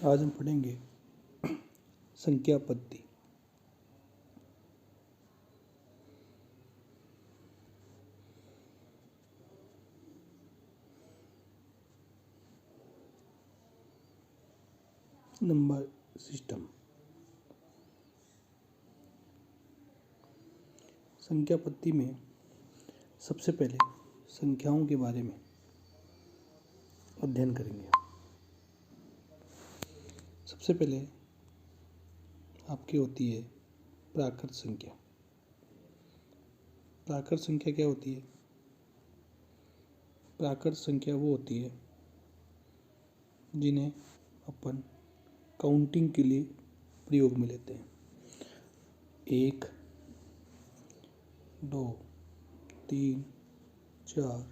आज हम पढ़ेंगे संख्या पद्धति। Number system. संख्या पद्धति में सबसे पहले संख्याओं के बारे में अध्ययन करेंगे। सबसे पहले आपकी होती है प्राकृत संख्या। प्राकृत संख्या क्या होती है? प्राकृत संख्या वो होती है जिन्हें अपन काउंटिंग के लिए प्रयोग में लेते हैं। 1, 2, 3, 4,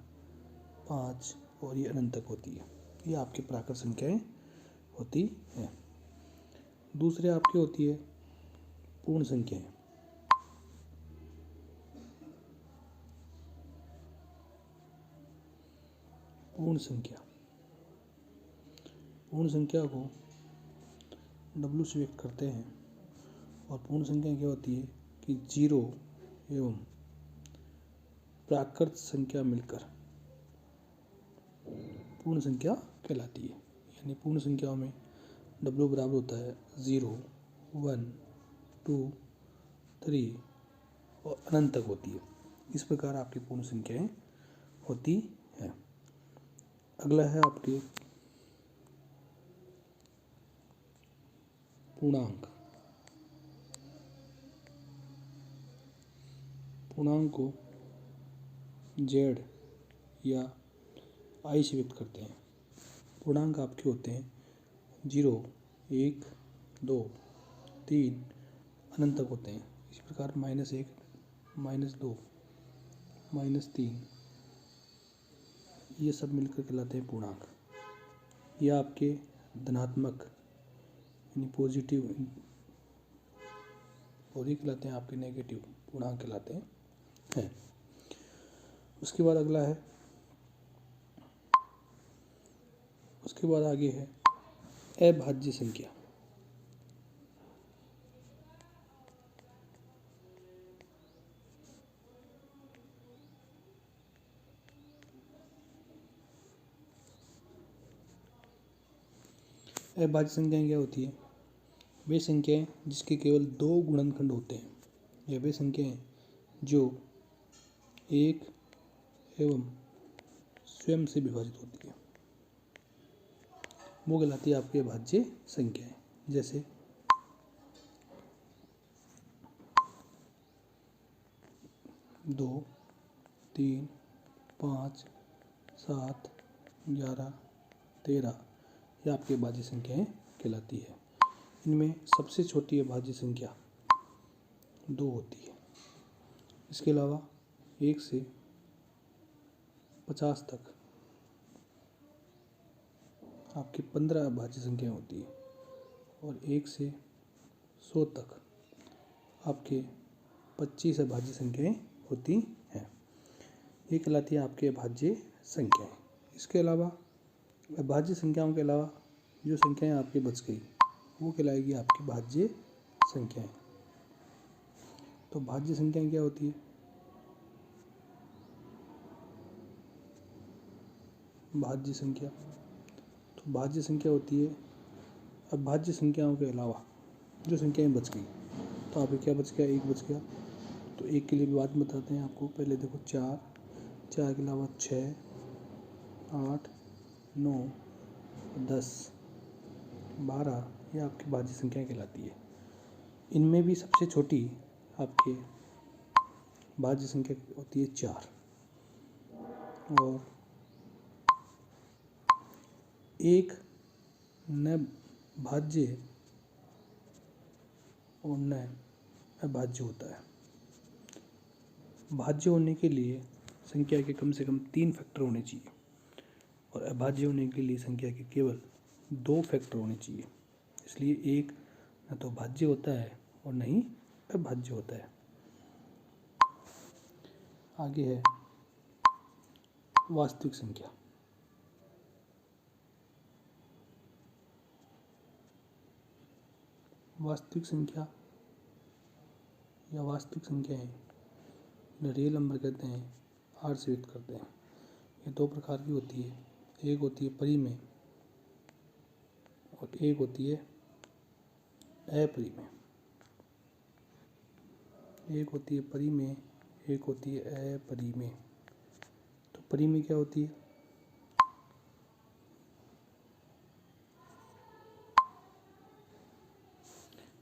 5 और ये अनंत तक होती है। ये आपकी प्राकृत संख्याएं होती हैं। दूसरे आपकी होती है पूर्ण संख्याएं। पूर्ण संख्या को W से व्यक्त करते हैं और पूर्ण संख्या क्या होती है कि 0 एवं प्राकृत संख्या मिलकर पूर्ण संख्या कहलाती है। यानी पूर्ण संख्याओं में W बराबर होता है 0, 1, 2, 3 और अनंत तक होती है। इस प्रकार आपकी पूर्ण संख्याएं होती हैं। अगला है आपके पूर्णांक। पूर्णांक को Z या I से व्यक्त करते हैं। पूर्णांक आपके होते हैं 0, 1, 2, 3 अनंत तक होते हैं। इसी प्रकार -1, -2, -3 ये सब मिलकर कहलाते हैं पूर्णांक। ये आपके धनात्मक यानी पॉजिटिव और ये कहलाते हैं आपके नेगेटिव पूर्णांक कहलाते हैं। उसके बाद अगला है, उसके बाद आगे है अभाज्य संख्या। अभाज्य संख्याएं क्या होती है? वे संख्याएं जिसके केवल 2 गुणनखंड होते हैं या वे संख्याएं जो 1 एवं स्वयं से विभाजित होती है वो कहलाती है आपकी अभाज्य संख्याएं। जैसे 2, 3, 5, 7, 11, 13 ये आपकी अभाज्य संख्याएं कहलाती है। इनमें सबसे छोटी अभाज्य संख्या 2 होती है। इसके अलावा 1 से 50 तक आपकी 15 अभाज्य संख्याएं होती है और 1 से 100 तक आपके 25 अभाज्य संख्याएं होती हैं। ये कहलाती है आपकी अभाज्य संख्याएं। इसके अलावा अभाज्य संख्याओं के अलावा जो संख्याएं आपकी बच गई वो कहलाएगी आपकी भाज्य संख्याएं। तो भाज्य संख्याएं क्या होती है? भाज्य संख्या, तो भाज्य संख्या होती है अभाज्य संख्याओं के अलावा जो संख्याएं बच गई। तो आपके क्या बच गया? 1 बच गया। तो 1 के लिए भी बात बताते हैं आपको। पहले देखो 4 के अलावा 6, 8, 9, 10, 12 ये आपकी भाज्य संख्या कहलाती है। इनमें भी सबसे छोटी आपके भाज्य संख्या होती है 4 और 1 न भाज्य और न अभाज्य होता है। भाज्य होने के लिए संख्या के कम से कम 3 फैक्टर होने चाहिए और अभाज्य होने के लिए संख्या के केवल 2 फैक्टर होने चाहिए। इसलिए 1 न तो भाज्य होता है और न ही अभाज्य होता है। आगे है वास्तविक संख्या। वास्तविक संख्या या वास्तविक संख्याएं रियल नंबर कहते हैं, आर से व्यक्त करते हैं। ये दो प्रकार की होती है, एक होती है परिमेय और एक होती है अपरिमेय। एक होती है परिमेय, एक होती है अपरिमेय। तो परिमेय क्या होती है?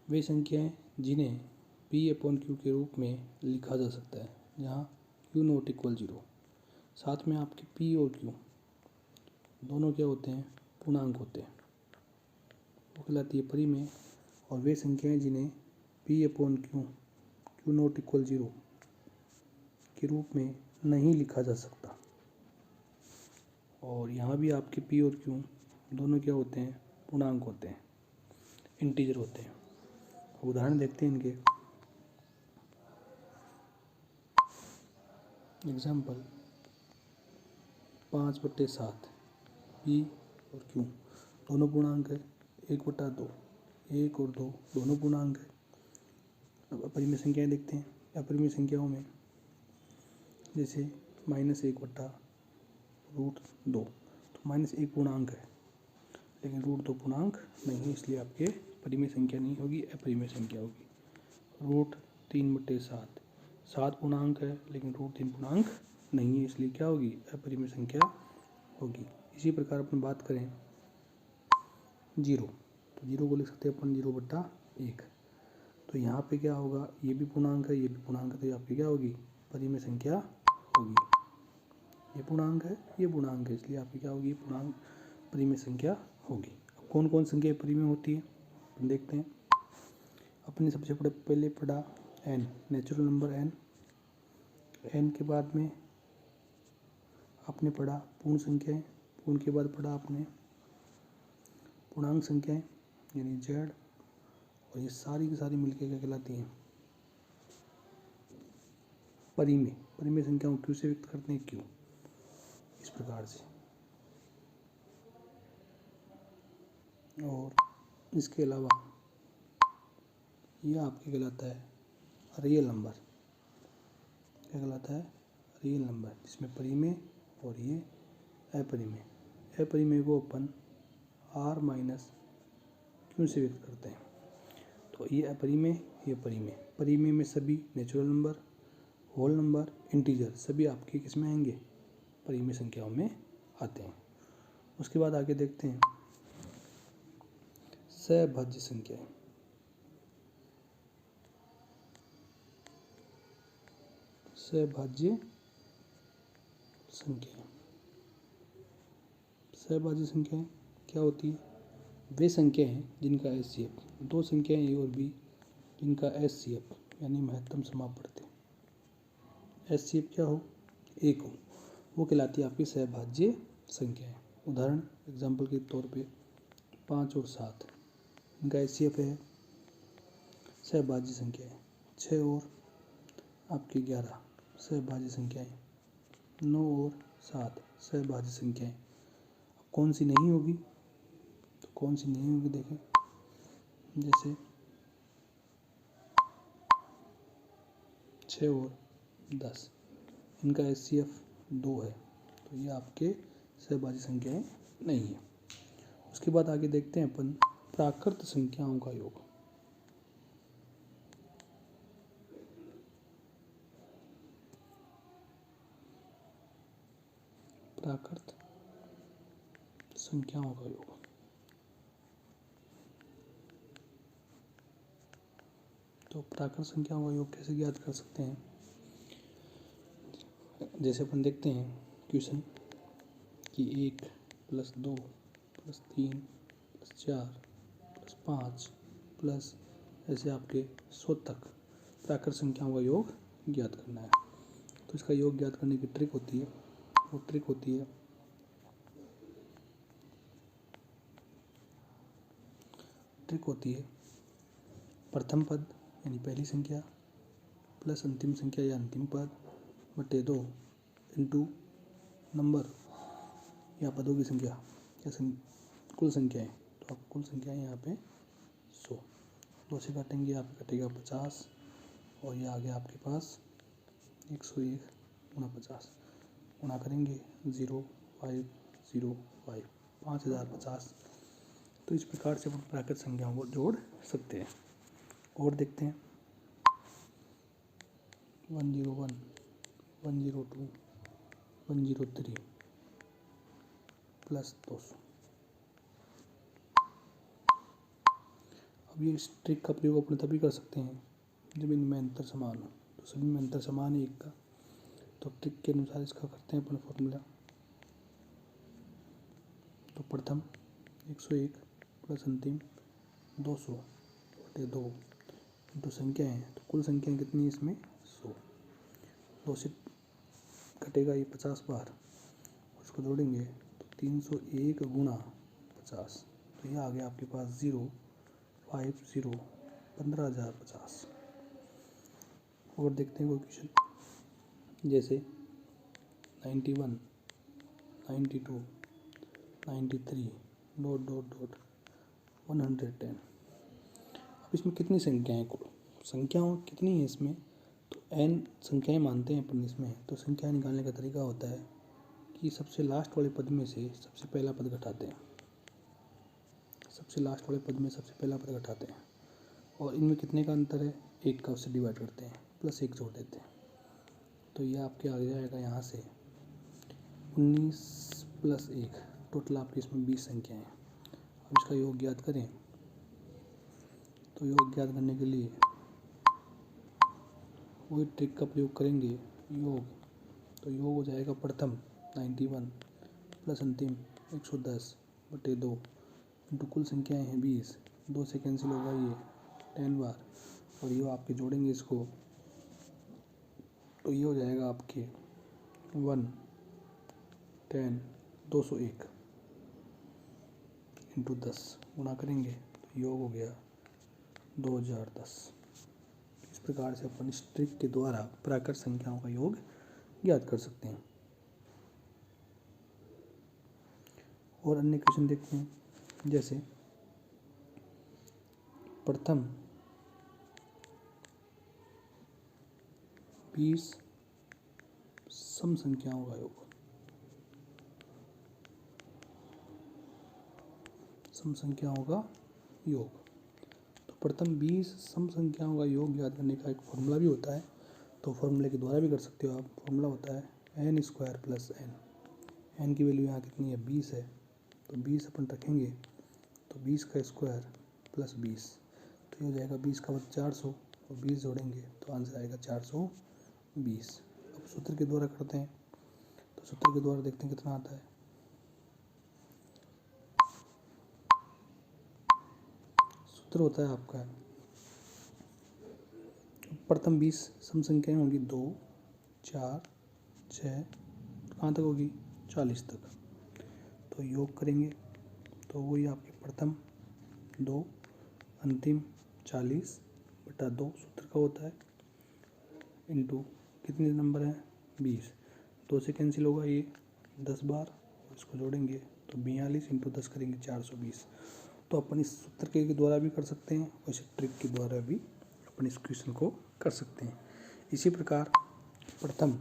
वे संख्याएं जिन्हें P/Q के रूप में लिखा जा सकता है, जहाँ Q नॉट इक्वल 0। साथ में आपके P और Q दोनों क्या होते हैं? पूर्णांक होते हैं, वो कहलाती है परिमेय। और वे संख्याएं जिन्हें P/Q Q नॉट इक्वल 0 के रूप में नहीं लिखा जा सकता। और यहाँ भी आपके P और Q दोनों क्या होते हैं? पूर्णांक होते हैं, इंटीजर होते हैं। उदाहरण देखते हैं इनके। एग्जाम्पल 5/7 P और Q दोनों पूर्णांक है। 1/2 1 और 2 दोनों पूर्णांक है। अब अपरिमेय संख्याएं देखते हैं। अपरिमेय संख्याओं में जैसे -1/√2, तो -1 पूर्णांक है लेकिन √2 पूर्णांक नहीं है, इसलिए आपके परिमेय संख्या नहीं होगी, अपरिमेय संख्या होगी। √3/7 7 पूर्णांक है लेकिन √3 पूर्णांक नहीं है, इसलिए क्या होगी? अपरिमेय संख्या होगी। इसी प्रकार अपन बात करें 0, तो 0 को लिख सकते हैं अपन 0/1। तो यहाँ पे क्या होगा? ये भी पूर्णांक है, ये भी पूर्णांक है, तो ये आपकी क्या होगी? परिमेय संख्या होगी। ये पूर्णांक है, ये पूर्णांक है, इसलिए आपकी क्या होगी? पूर्णांक परिमेय संख्या होगी। अब कौन कौन संख्या परिमेय होती है अपन देखते हैं। अपने सबसे पहले पढ़ा n, natural number n। n के बाद में आपने पढ़ा पूर्ण संख्याएं, पूर्ण के बाद पढ़ा आपने पूर्णांक संख्याएं यानी z। और ये सारी की सारी मिलकर क्या कहलाती हैं? परिमेय। परिमेय संख्याओं q से व्यक्त करते हैं, q इस प्रकार से। और इसके अलावा यह आपके कहलाता है रियल नंबर। क्या कहलाता है? रियल नंबर, जिसमें परिमेय और ये अपरिमेय। अपरिमेय को अपन r - q से व्यक्त करते हैं। तो ये अपरिमेय, ये परिमेय। परिमेय में सभी natural number, whole number, integer सभी आपके किस में आएंगे? परिमेय संख्याओं में आते हैं। उसके बाद आगे देखते हैं सहभाज्य संख्याएं। सहभाज्य संख्याएं, सहभाज्य संख्याएं क्या होती है? वे संख्याएं हैं जिनका HCF, दो संख्याएं A और B जिनका HCF यानी महत्तम समापवर्ती HCF क्या हो? 1 हो, वो कहलाती है आपकी सहभाज्य संख्याएं। उदाहरण एग्जाम्पल के तौर पे 5 और 7 इनका HCF है सहभाज्य संख्याएं। 6 और आपकी 11 सहभाज्य संख्याएं। 9 और 7 सहभाज्य संख्याएं। कौन सी नहीं होगी? तो कौन सी नहीं होगी देखें, जैसे 6 और 10 इनका HCF 2 है, तो ये आपके सहभाज्य संख्याएं नहीं है। उसके बाद आगे देखते हैं अपन प्राकृत संख्याओं का योग। प्राकृत संख्याओं का योग। तो प्राकृत संख्याओं का योग कैसे ज्ञात कर सकते हैं? जैसे अपन देखते हैं क्वेश्चन कि 1 + 2 + 3 + 4 + 5 प्लस ऐसे आपके 100 तक प्राकृत संख्याओं का योग ज्ञात करना है। तो इसका योग ज्ञात करने की ट्रिक होती है, वो ट्रिक होती है प्रथम पद यानी पहली संख्या प्लस अंतिम संख्या या अंतिम पद बटे 2 इंटू नंबर या पदों की संख्या या कुल संख्याएं। तो आप कुल संख्याएं यहाँ पे 100। 2 से काटेंगे आपका कटेगा 50 और ये आ गया आपके पास 101 गुणा 50 गुणा करेंगे 0505 5050। तो इस प्रकार से हम प्राकृत संख्याओं को जोड़ सकते हैं। और देखते हैं 101 102 103 प्लस 200। अब ये इस ट्रिक का प्रयोग अपने तभी कर सकते हैं जब इनमें अंतर समान हो। तो सभी में अंतर समान है 1 का, तो ट्रिक के अनुसार इसका करते हैं अपन फॉर्मूला। तो प्रथम 101 प्लस अंतिम 200/2 इंटू संख्या है, तो कुल संख्या कितनी है इसमें 100। 2 से कटेगा ये 50 बार, उसको जोड़ेंगे तो 301 गुणा 50, तो ये आ गया आपके पास 050 15,050। और देखते हैं कोई क्वेश्चन जैसे 91 92 93 ... 110। अब इसमें कितनी संख्याएं कुल संख्याओं कितनी है इसमें, तो n संख्याएं मानते हैं अपन इसमें। तो संख्या निकालने का तरीका होता है कि सबसे लास्ट वाले पद में से सबसे पहला पद घटाते हैं, सबसे लास्ट वाले पद में सबसे पहला पद घटाते हैं, और इनमें कितने का अंतर है 1 का, उससे डिवाइड करते हैं प्लस 1 जोड़ देते हैं। तो ये आपके आ जाएगा यहाँ से 19 प्लस 1, टोटल आपकी इसमें 20 संख्याएँ हैं। अब इसका योग ज्ञात करें, तो योग ज्ञात करने के लिए वही ट्रिक का प्रयोग करेंगे योग। तो योग हो जाएगा प्रथम 91 प्लस अंतिम 110/2 इंटू कुल संख्याएँ हैं 20, 2 से कैंसिल होगा ये 10 बार, और ये आपके जोड़ेंगे इसको, तो ये हो जाएगा आपके 110 201 इंटू 10 गुणा करेंगे तो योग हो गया 2010। इस प्रकार से अपन इस ट्रिक के द्वारा प्राकृत संख्याओं का योग ज्ञात कर सकते हैं। और अन्य क्वेश्चन देखते हैं जैसे प्रथम 20 सम संख्याओं का योग, सम संख्याओं का योग। तो प्रथम 20 सम संख्याओं का योग ज्ञात करने का एक फॉर्मूला भी होता है, तो फॉर्मूले के द्वारा भी कर सकते हो आप। फॉर्मूला होता है n² प्लस n। n की वैल्यू यहाँ कितनी है 20 है, तो 20 अपन रखेंगे, तो 20 का स्क्वायर प्लस 20, तो ये हो जाएगा 20 का वर्ग 400, और 20 जोड़ेंगे तो आंसर आएगा 420। अब सूत्र के द्वारा करते हैं, तो सूत्र के द्वारा देखते हैं कितना आता है। सूत्र होता है आपका प्रथम 20 सम संख्याएं होंगी 2 4 6, कहाँ तक होगी 40 तक, तो योग करेंगे तो वही आपके प्रथम 2 अंतिम 40/2 सूत्र का होता है, इंटू कितने नंबर हैं 20, 2 से कैंसिल होगा ये 10 बार, और इसको जोड़ेंगे तो 42 इंटू 10 करेंगे 420। तो अपन इस सूत्र के द्वारा भी कर सकते हैं और इस ट्रिक के द्वारा भी अपन इस क्वेश्चन को कर सकते हैं। इसी प्रकार प्रथम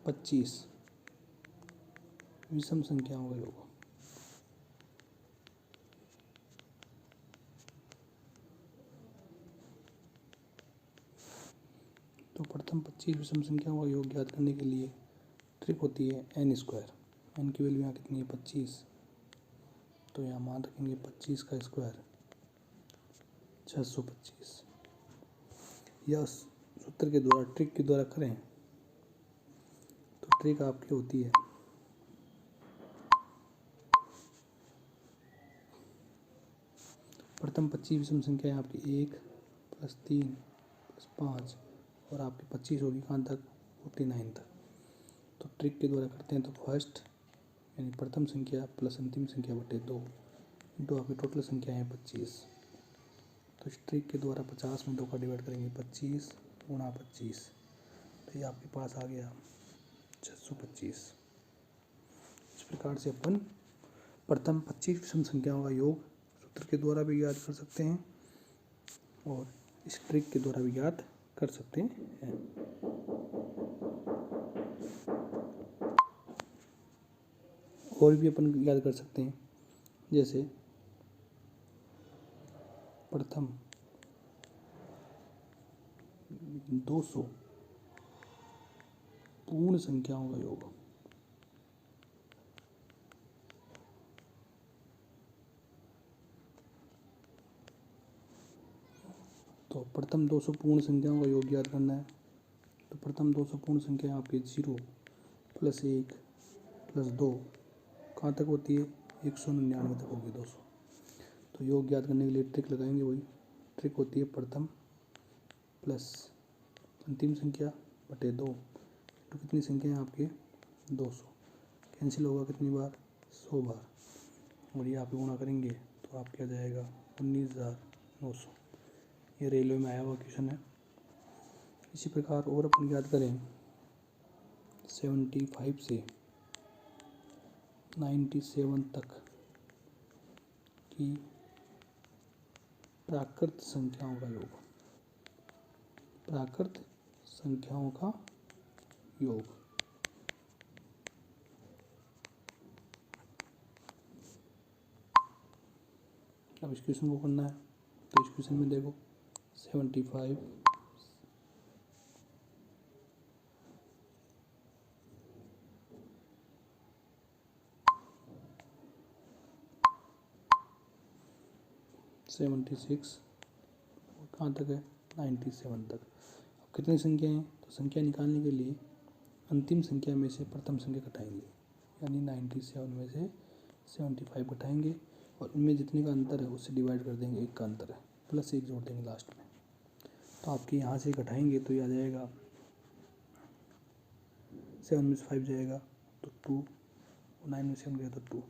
25 विषम संख्याओं का योग। तो प्रथम 25 विषम संख्याओं का योग ज्ञात करने के लिए ट्रिक होती है n²। n की वैल्यू यहाँ कितनी है 25, तो यहाँ मान रखेंगे 25 का स्क्वायर 625। या सूत्र के द्वारा ट्रिक के द्वारा करें तो ट्रिक आपकी होती है प्रथम 25 विषम संख्या है आपकी 1 प्लस 3 प्लस 5, और आपकी 25 होगी कहाँ तक 49 तक। तो ट्रिक के द्वारा करते हैं तो फर्स्ट यानी प्रथम संख्या प्लस अंतिम संख्या बटे 2 इंटू आपकी टोटल संख्या है 25। तो इस ट्रिक के द्वारा 50 में 2 का डिवाइड करेंगे 25 गुणा 25, तो ये आपके पास आ गया 625। इस प्रकार से अपन प्रथम 25 विषम संख्याओं का योग सूत्र के द्वारा भी ज्ञात कर सकते हैं और इस ट्रिक के द्वारा भी ज्ञात कर सकते हैं। और भी अपन याद कर सकते हैं, जैसे प्रथम 200 पूर्ण संख्याओं का योग। तो प्रथम 200 पूर्ण संख्याओं का योग याद करना है। तो प्रथम 200 पूर्ण संख्या आपकी 0 + 1 + 2 कहाँ तक होती है? 199 तक होगी 200। तो योग याद करने के लिए ट्रिक लगाएंगे। वही ट्रिक होती है प्रथम प्लस अंतिम संख्या बटे 2। तो कितनी संख्या है आपके? 200। कैंसिल होगा कितनी बार? 100 बार। और ये आप गुणा करेंगे तो आपके आ जाएगा 19,900। ये रेलवे में आया हुआ क्वेश्चन है। इसी प्रकार और अपन याद करें 75 से 97 तक की प्राकृत संख्याओं का योग। प्राकृत संख्याओं का योग। अब इस क्वेश्चन को करना है। तो इस क्वेश्चन में देखो 75 76 कहाँ तक है? 97 तक। अब कितनी संख्या हैं? तो संख्या निकालने के लिए अंतिम संख्या में से प्रथम संख्या घटाएंगे, यानी 97 में से 75 घटाएंगे और इनमें जितने का अंतर है उससे डिवाइड कर देंगे, 1 का अंतर है, प्लस 1 जोड़ देंगे लास्ट में। तो आपके यहाँ से घटाएंगे तो ये आ जाएगा 7 में से 5 जाएगा तो 2, 9 में से 7 गया तो 2,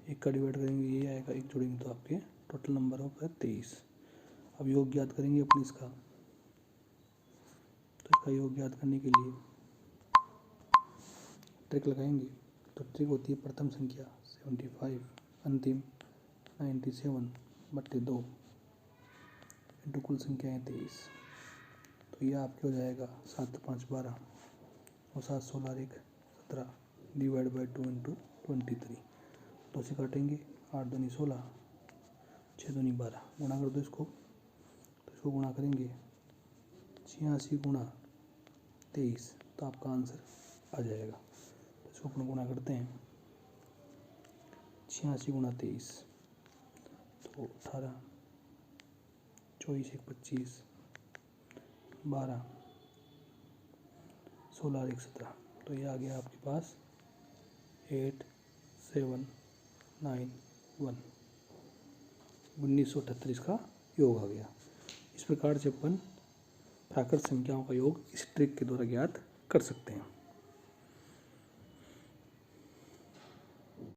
1 का डिवाइड करेंगे ये आएगा, 1 जोड़ेंगे तो आपके टोटल नंबर होगा 23। अब योग याद करेंगे अपने इसका। तो इसका योग याद करने के लिए ट्रिक लगाएंगे। तो ट्रिक होती है प्रथम संख्या 75 अंतिम 97 बटे 2 इंटू कुल संख्या है 23। तो ये आपके हो जाएगा 7 5 12 और 7 16 1 17 डिवाइड बाई 2 इंटू 23। 2 से काटेंगे 8 दूनी 16 6 दूनी 12 गुणा कर दो इसको। तो इसको गुणा करेंगे 86 गुणा 23 तो आपका आंसर आ जाएगा। तो इसको अपन गुणा करते हैं 86 गुणा 23 तो 18 24 1 25 12 16 1 17। तो ये आ गया आपके पास 8791 1938 का योग आ गया। इस प्रकार से अपन प्राकृत संख्याओं का योग इस ट्रिक के द्वारा ज्ञात कर सकते हैं।